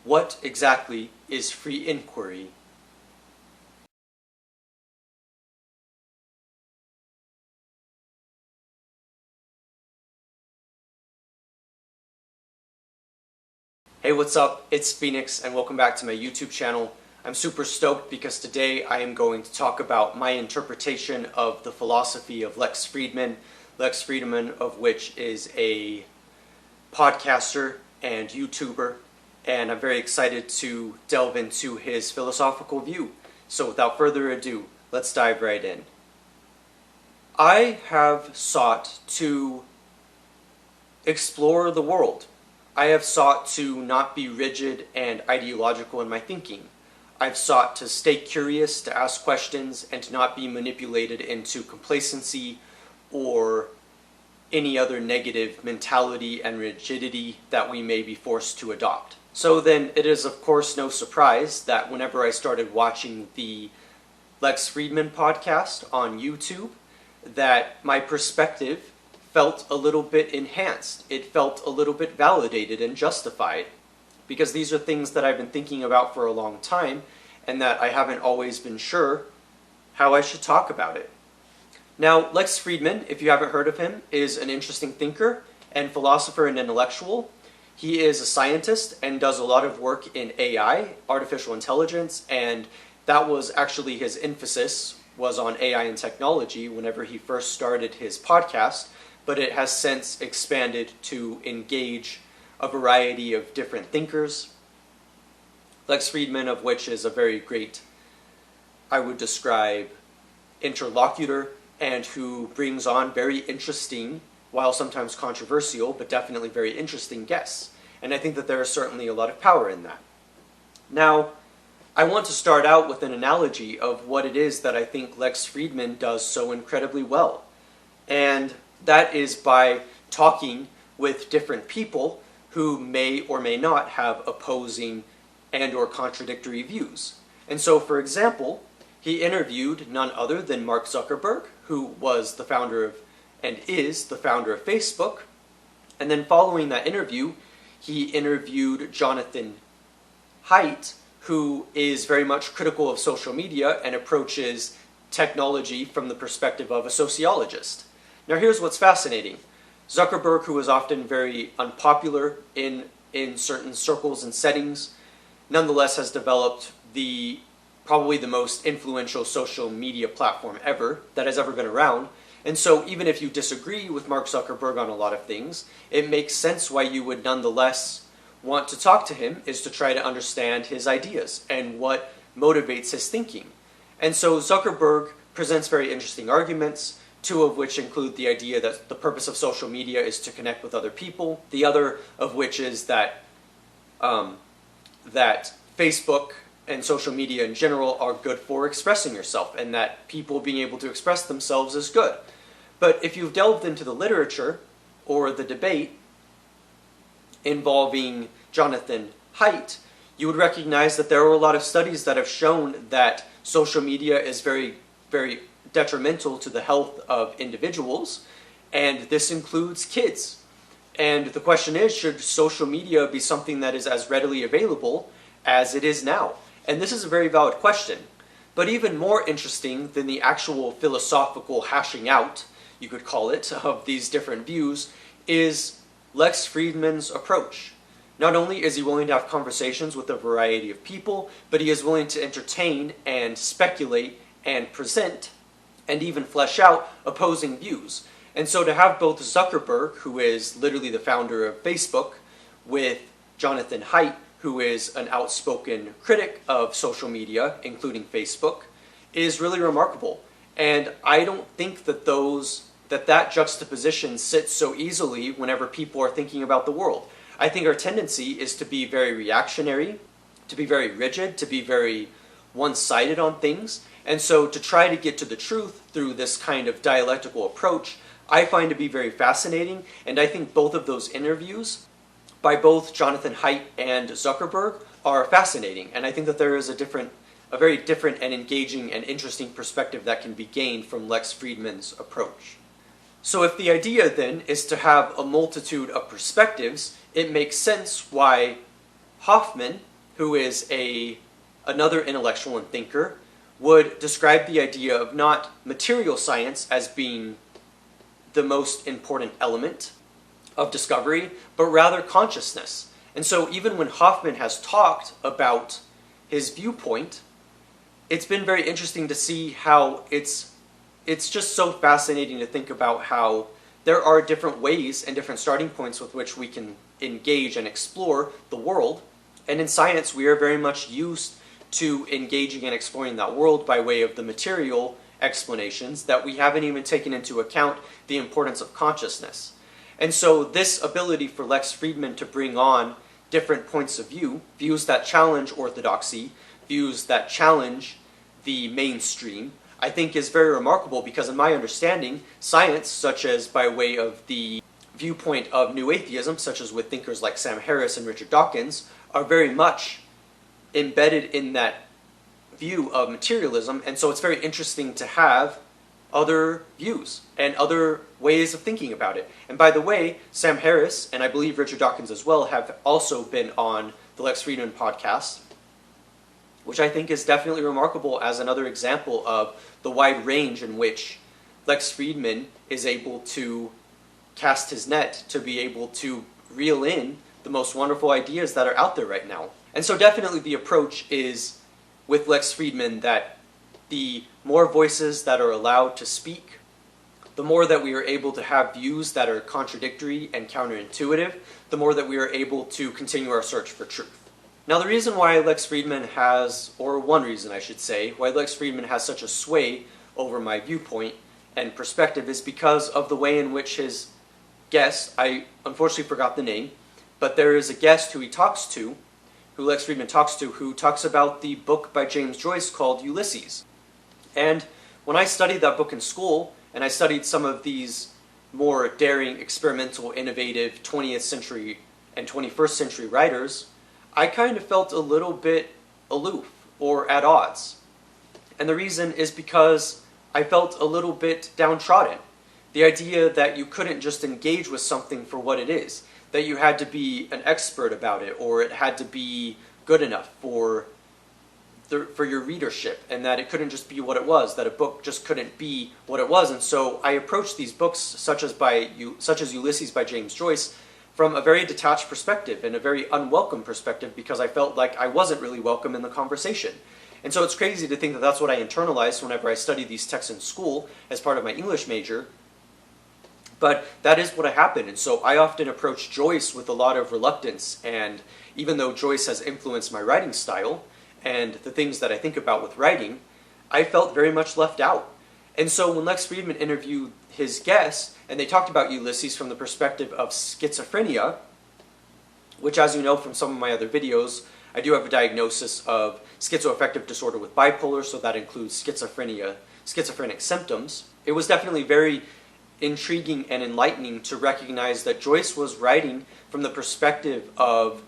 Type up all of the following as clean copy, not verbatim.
What exactly is free inquiry? Hey, what's up? It's Phoenix and welcome back to my YouTube channel. I'm super stoked because today I am going to talk about my interpretation of the philosophy of Lex Fridman. Lex Fridman, of which is a podcaster and YouTuber, and I'm very excited to delve into his philosophical view. So without further ado, let's dive right in. I have sought to explore the world. I have sought to not be rigid and ideological in my thinking. I've sought to stay curious, to ask questions, and to not be manipulated into complacency or any other negative mentality and rigidity that we may be forced to adopt. So then it is of course no surprise that whenever I started watching the Lex Fridman podcast on YouTube, that my perspective felt a little bit enhanced. It felt a little bit validated and justified, because these are things that I've been thinking about for a long time and that I haven't always been sure how I should talk about it. Now, Lex Fridman, if you haven't heard of him, is an interesting thinker and philosopher and intellectual. He is a scientist and does a lot of work in AI, artificial intelligence, and that was actually his emphasis, was on AI and technology whenever he first started his podcast, but it has since expanded to engage a variety of different thinkers. Lex Fridman, of which is a very great, I would describe, interlocutor, and who brings on very interesting, while sometimes controversial, but definitely very interesting guests. And I think that there is certainly a lot of power in that. Now, I want to start out with an analogy of what it is that I think Lex Fridman does so incredibly well. And that is by talking with different people who may or may not have opposing and or contradictory views. And so, for example, he interviewed none other than Mark Zuckerberg, who was the founder of, and is the founder of Facebook. And then following that interview, he interviewed Jonathan Haidt, who is very much critical of social media and approaches technology from the perspective of a sociologist. Now here's what's fascinating. Zuckerberg, who is often very unpopular in certain circles and settings, nonetheless has developed probably the most influential social media platform ever that has ever been around. And so even if you disagree with Mark Zuckerberg on a lot of things, it makes sense why you would nonetheless want to talk to him, is to try to understand his ideas and what motivates his thinking. And so Zuckerberg presents very interesting arguments, two of which include the idea that the purpose of social media is to connect with other people, the other of which is that that Facebook and social media in general are good for expressing yourself, and that people being able to express themselves is good. But if you've delved into the literature or the debate involving Jonathan Haidt, you would recognize that there are a lot of studies that have shown that social media is very, very detrimental to the health of individuals, and this includes kids. And the question is, should social media be something that is as readily available as it is now? And this is a very valid question. But even more interesting than the actual philosophical hashing out, you could call it, of these different views, is Lex Fridman's approach. Not only is he willing to have conversations with a variety of people, but he is willing to entertain and speculate and present and even flesh out opposing views. And so to have both Zuckerberg, who is literally the founder of Facebook, with Jonathan Haidt, who is an outspoken critic of social media, including Facebook, is really remarkable. And I don't think that that juxtaposition sits so easily whenever people are thinking about the world. I think our tendency is to be very reactionary, to be very rigid, to be very one-sided on things. And so to try to get to the truth through this kind of dialectical approach, I find to be very fascinating. And I think both of those interviews by both Jonathan Haidt and Zuckerberg are fascinating. And I think that there is a very different and engaging and interesting perspective that can be gained from Lex Fridman's approach. So if the idea then is to have a multitude of perspectives, it makes sense why Hoffman who is another intellectual and thinker, would describe the idea of not material science as being the most important element of discovery, but rather consciousness. And so even when Hoffman has talked about his viewpoint, it's been very interesting to see how it's just so fascinating to think about how there are different ways and different starting points with which we can engage and explore the world. And in science, we are very much used to engaging and exploring that world by way of the material explanations that we haven't even taken into account the importance of consciousness. And so this ability for Lex Fridman to bring on different points of view, views that challenge orthodoxy, views that challenge the mainstream, I think is very remarkable, because in my understanding, science, such as by way of the viewpoint of new atheism, such as with thinkers like Sam Harris and Richard Dawkins, are very much embedded in that view of materialism, and so it's very interesting to have other views and other ways of thinking about it. And by the way, Sam Harris, and I believe Richard Dawkins as well, have also been on the Lex Fridman podcast, which I think is definitely remarkable as another example of the wide range in which Lex Fridman is able to cast his net to be able to reel in the most wonderful ideas that are out there right now. And so definitely the approach is with Lex Fridman that the more voices that are allowed to speak, the more that we are able to have views that are contradictory and counterintuitive, the more that we are able to continue our search for truth. Now, the reason why Lex Fridman has, or one reason I should say, why Lex Fridman has such a sway over my viewpoint and perspective is because of the way in which his guest, I unfortunately forgot the name, but there is a guest who he talks to, who Lex Fridman talks to, who talks about the book by James Joyce called Ulysses. And when I studied that book in school, and I studied some of these more daring, experimental, innovative 20th century and 21st century writers, I kind of felt a little bit aloof or at odds. And the reason is because I felt a little bit downtrodden. The idea that you couldn't just engage with something for what it is, that you had to be an expert about it, or it had to be good enough for your readership, and that it couldn't just be what it was, that a book just couldn't be what it was. And so I approached these books, such as Ulysses by James Joyce, from a very detached perspective and a very unwelcome perspective, because I felt like I wasn't really welcome in the conversation. And so it's crazy to think that that's what I internalized whenever I studied these texts in school as part of my English major. But that is what happened, and so I often approach Joyce with a lot of reluctance, and even though Joyce has influenced my writing style and the things that I think about with writing, I felt very much left out. And so when Lex Fridman interviewed his guests, and they talked about Ulysses from the perspective of schizophrenia, which, as you know from some of my other videos, I do have a diagnosis of schizoaffective disorder with bipolar, so that includes schizophrenic symptoms. It was definitely very intriguing and enlightening to recognize that Joyce was writing from the perspective of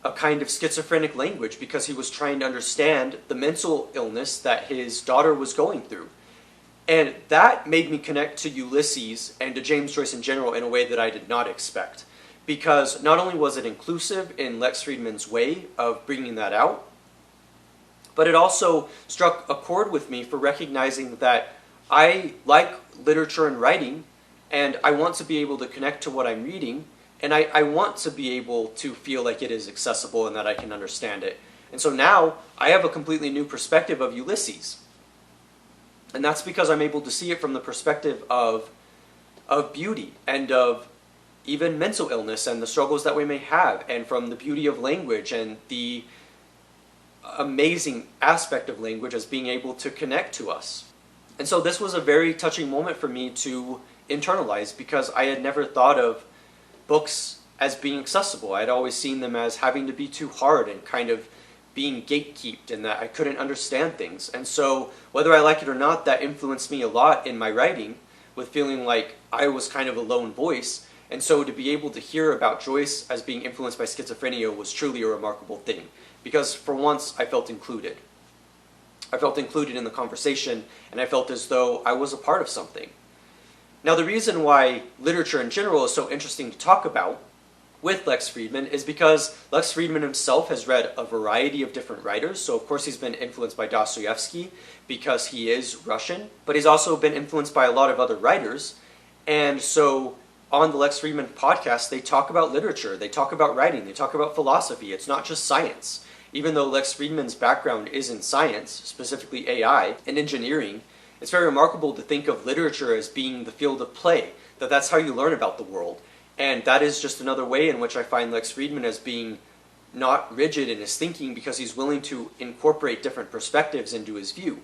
a kind of schizophrenic language, because he was trying to understand the mental illness that his daughter was going through. And that made me connect to Ulysses and to James Joyce in general in a way that I did not expect. Because not only was it inclusive in Lex Fridman's way of bringing that out, but it also struck a chord with me for recognizing that I like literature and writing, and I want to be able to connect to what I'm reading, and I want to be able to feel like it is accessible and that I can understand it. And so now I have a completely new perspective of Ulysses. And that's because I'm able to see it from the perspective of beauty and of even mental illness and the struggles that we may have, and from the beauty of language and the amazing aspect of language as being able to connect to us. And so this was a very touching moment for me to internalize, because I had never thought of books as being accessible. I had always seen them as having to be too hard and kind of being gatekept, and that I couldn't understand things. And so whether I like it or not, that influenced me a lot in my writing, with feeling like I was kind of a lone voice. And so to be able to hear about Joyce as being influenced by schizophrenia was truly a remarkable thing, because for once I felt included. I felt included in the conversation, and I felt as though I was a part of something. Now, the reason why literature in general is so interesting to talk about with Lex Fridman is because Lex Fridman himself has read a variety of different writers. So of course he's been influenced by Dostoevsky because he is Russian, but he's also been influenced by a lot of other writers. And so on the Lex Fridman podcast, they talk about literature, they talk about writing, they talk about philosophy. It's not just science. Even though Lex Fridman's background is in science, specifically AI and engineering, it's very remarkable to think of literature as being the field of play, that that's how you learn about the world. And that is just another way in which I find Lex Fridman as being not rigid in his thinking, because he's willing to incorporate different perspectives into his view.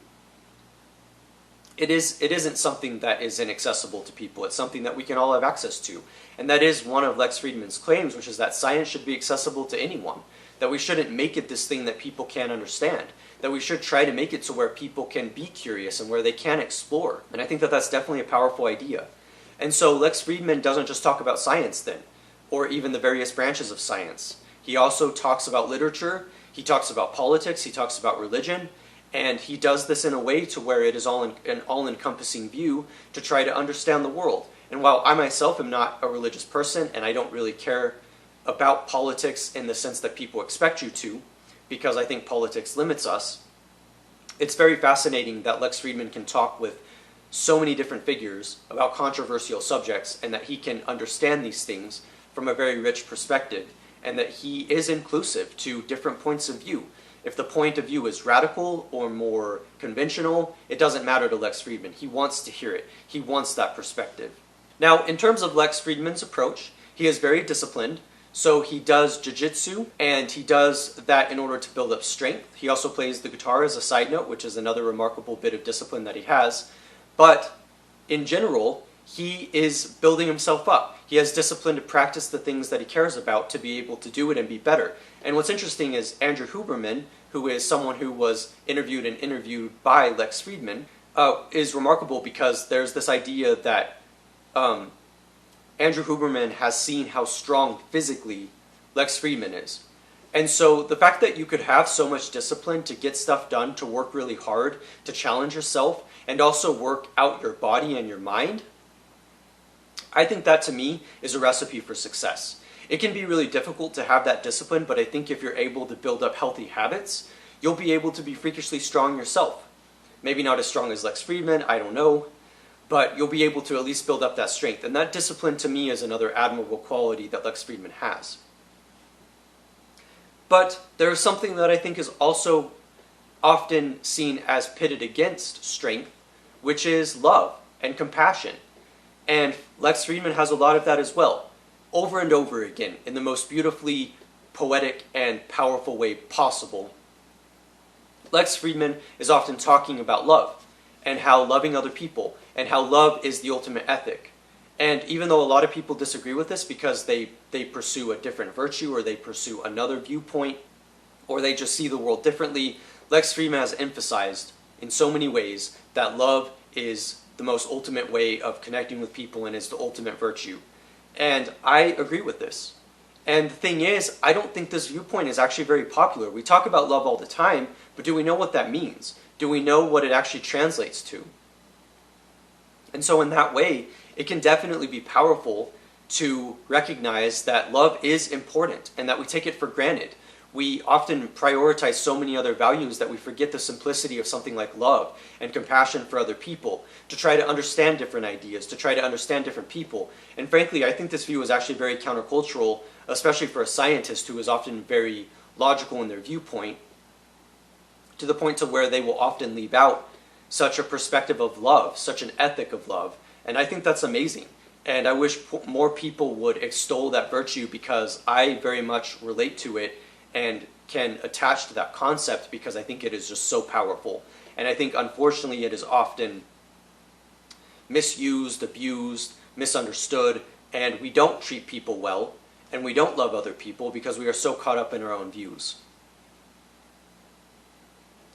It isn't something that is inaccessible to people. It's something that we can all have access to. And that is one of Lex Fridman's claims, which is that science should be accessible to anyone. That we shouldn't make it this thing that people can't understand. That we should try to make it to where people can be curious and where they can explore. And I think that that's definitely a powerful idea. And so Lex Fridman doesn't just talk about science then, or even the various branches of science. He also talks about literature, he talks about politics, he talks about religion, and he does this in a way to where it is an all-encompassing view to try to understand the world. And while I myself am not a religious person, and I don't really care about politics in the sense that people expect you to, because I think politics limits us, it's very fascinating that Lex Fridman can talk with so many different figures about controversial subjects, and that he can understand these things from a very rich perspective, and that he is inclusive to different points of view. If the point of view is radical or more conventional, it doesn't matter to Lex Fridman. He wants to hear it. He wants that perspective. Now, in terms of Lex Fridman's approach, he is very disciplined. So he does jiu-jitsu, and he does that in order to build up strength. He also plays the guitar as a side note, which is another remarkable bit of discipline that he has. But in general, he is building himself up. He has discipline to practice the things that he cares about to be able to do it and be better. And what's interesting is Andrew Huberman, who is someone who was interviewed by Lex Fridman, is remarkable because there's this idea that Andrew Huberman has seen how strong physically Lex Fridman is. And so the fact that you could have so much discipline to get stuff done, to work really hard, to challenge yourself, and also work out your body and your mind, I think that to me is a recipe for success. It can be really difficult to have that discipline, but I think if you're able to build up healthy habits, you'll be able to be freakishly strong yourself. Maybe not as strong as Lex Fridman, I don't know, but you'll be able to at least build up that strength. And that discipline to me is another admirable quality that Lex Fridman has. But there is something that I think is also often seen as pitted against strength, which is love and compassion. And Lex Fridman has a lot of that as well, over and over again, in the most beautifully poetic and powerful way possible. Lex Fridman is often talking about love, and how loving other people, and how love is the ultimate ethic. And even though a lot of people disagree with this because they pursue a different virtue, or they pursue another viewpoint, or they just see the world differently, Lex Fridman has emphasized in so many ways that love is the most ultimate way of connecting with people and is the ultimate virtue. And I agree with this. And the thing is, I don't think this viewpoint is actually very popular. We talk about love all the time, but do we know what that means? Do we know what it actually translates to? And so in that way, it can definitely be powerful to recognize that love is important and that we take it for granted. We often prioritize so many other values that we forget the simplicity of something like love and compassion for other people, to try to understand different ideas, to try to understand different people. And frankly, I think this view is actually very countercultural, especially for a scientist who is often very logical in their viewpoint, to the point to where they will often leave out such a perspective of love, such an ethic of love. And I think that's amazing. And I wish more people would extol that virtue, because I very much relate to it and can attach to that concept, because I think it is just so powerful. And I think unfortunately it is often misused, abused, misunderstood, and we don't treat people well, and we don't love other people because we are so caught up in our own views.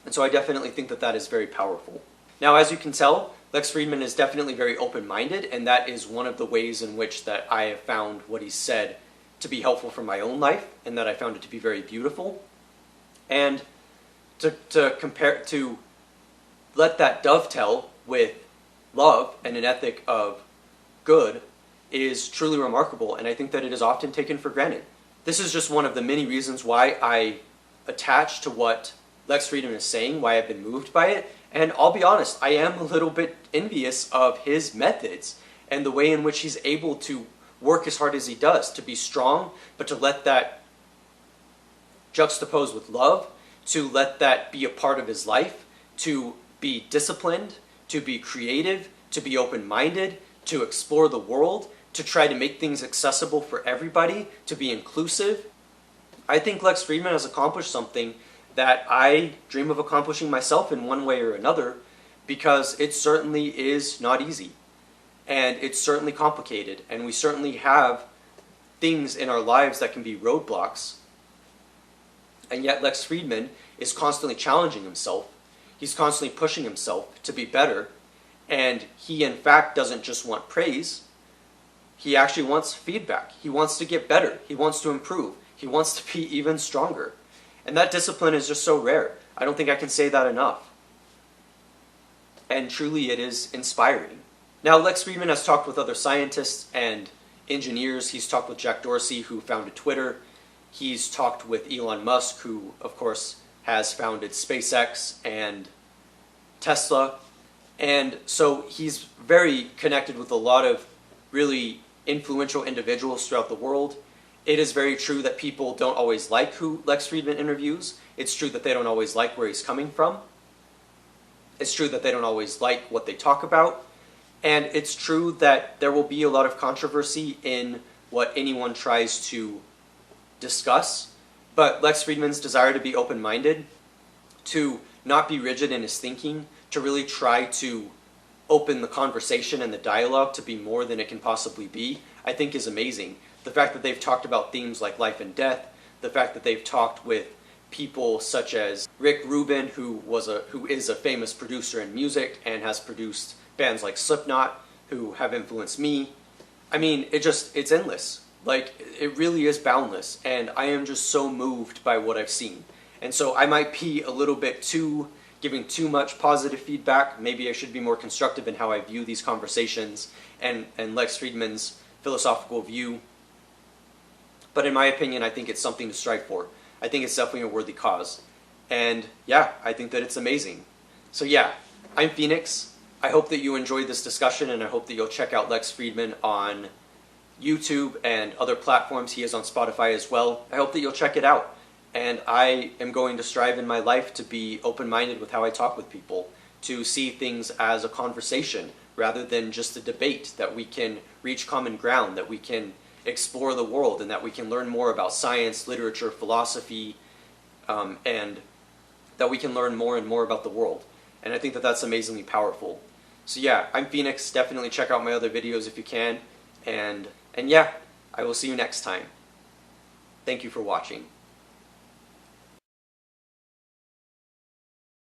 And so I definitely think that that is very powerful. Now, as you can tell, Lex Fridman is definitely very open-minded, and that is one of the ways in which that I have found what he said to be helpful for my own life, and that I found it to be very beautiful. And to let that dovetail with love and an ethic of good is truly remarkable, and I think that it is often taken for granted. This is just one of the many reasons why I attach to what Lex Fridman is saying, why I've been moved by it, and I'll be honest, I am a little bit envious of his methods and the way in which he's able to work as hard as he does, to be strong, but to let that juxtapose with love, to let that be a part of his life, to be disciplined, to be creative, to be open-minded, to explore the world, to try to make things accessible for everybody, to be inclusive. I think Lex Fridman has accomplished something that I dream of accomplishing myself in one way or another, because it certainly is not easy. And it's certainly complicated, and we certainly have things in our lives that can be roadblocks. And yet Lex Fridman is constantly challenging himself. He's constantly pushing himself to be better, and he in fact doesn't just want praise. He actually wants feedback. He wants to get better. He wants to improve. He wants to be even stronger. And that discipline is just so rare. I don't think I can say that enough. And truly it is inspiring. Now, Lex Fridman has talked with other scientists and engineers. He's talked with Jack Dorsey, who founded Twitter. He's talked with Elon Musk, who, of course, has founded SpaceX and Tesla. And so he's very connected with a lot of really influential individuals throughout the world. It is very true that people don't always like who Lex Fridman interviews. It's true that they don't always like where he's coming from. It's true that they don't always like what they talk about. And it's true that there will be a lot of controversy in what anyone tries to discuss. But Lex Fridman's desire to be open-minded, to not be rigid in his thinking, to really try to open the conversation and the dialogue to be more than it can possibly be, I think is amazing. The fact that they've talked about themes like life and death, the fact that they've talked with people such as Rick Rubin, who is a famous producer in music and has produced bands like Slipknot, who have influenced me. I mean, it's endless. Like, it really is boundless, and I am just so moved by what I've seen. And so I might be a little bit giving too much positive feedback. Maybe I should be more constructive in how I view these conversations and Lex Fridman's philosophical view. But in my opinion, I think it's something to strive for. I think it's definitely a worthy cause. And yeah, I think that it's amazing. So yeah, I'm Phoenix. I hope that you enjoyed this discussion, and I hope that you'll check out Lex Fridman on YouTube and other platforms. He is on Spotify as well. I hope that you'll check it out. And I am going to strive in my life to be open-minded with how I talk with people, to see things as a conversation rather than just a debate, that we can reach common ground, that we can explore the world, and that we can learn more about science, literature, philosophy, and that we can learn more and more about the world. And I think that that's amazingly powerful. So yeah, I'm Phoenix. Definitely check out my other videos if you can. And yeah, I will see you next time. Thank you for watching.